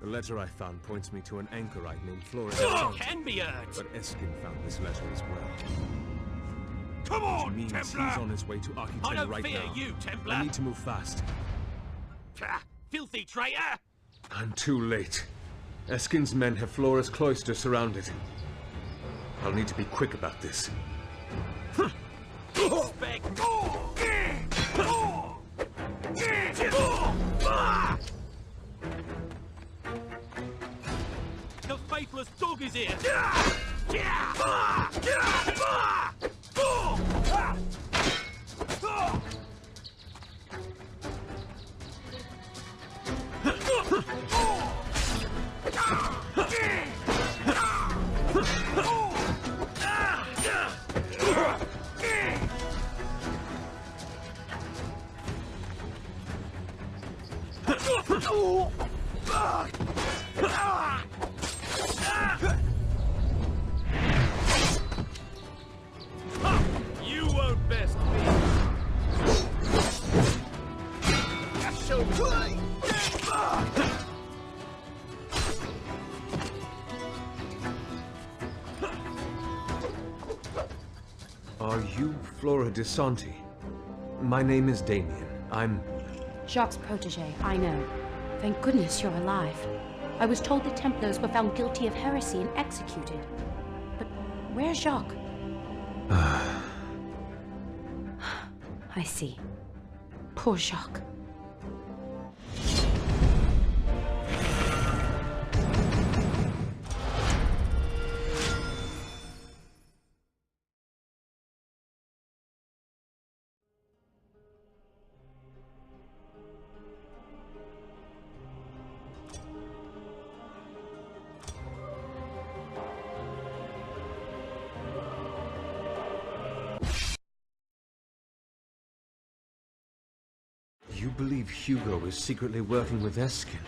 letter I found points me to an anchorite named Flora. Oh, can be heard. But Eskin found this letter as well. Come on, Which means Templar! he's on his way to Architect I don't right fear now. you, Templar. I need to move fast. Filthy traitor! I'm too late. Eskin's men have Flora's cloister surrounded. I'll need to be quick about this. Expect. The faithless dog is here! You won't best me. So Are you Flora de Santi? My name is Damien. I'm... Jacques' protege, I know. Thank goodness you're alive. I was told the Templars were found guilty of heresy and executed. But where's Jacques? I see. Poor Jacques. You believe Hugo is secretly working with Eskin?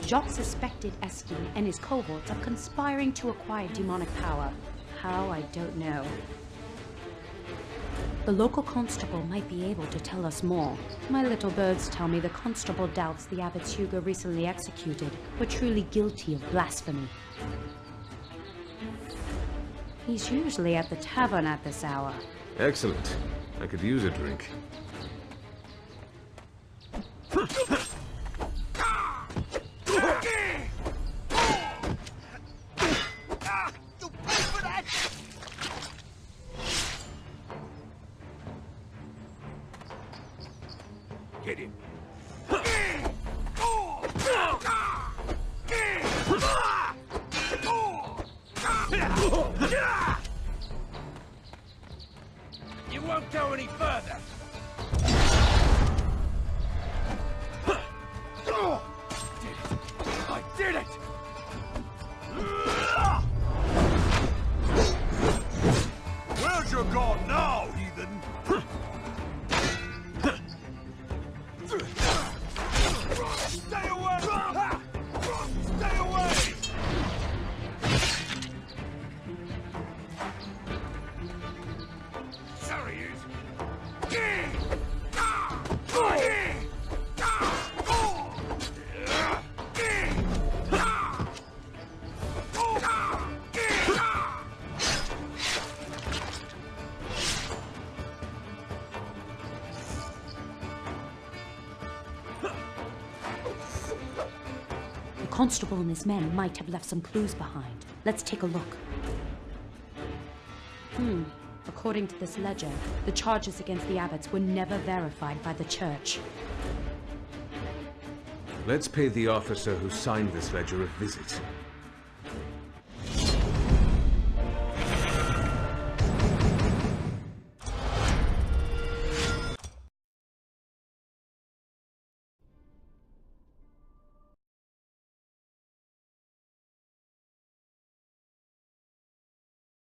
Jacques suspected Eskin and his cohorts of conspiring to acquire demonic power. How, I don't know. The local constable might be able to tell us more. My little birds tell me the constable doubts the abbots Hugo recently executed were truly guilty of blasphemy. He's usually at the tavern at this hour. Excellent. I could use a drink. Get him. You won't go any further. I did it! Where's your god now, heathen? Stay away! Stay away! Sorry, The constable and his men might have left some clues behind. Let's take a look. According to this ledger, the charges against the abbots were never verified by the church. Let's pay the officer who signed this ledger a visit.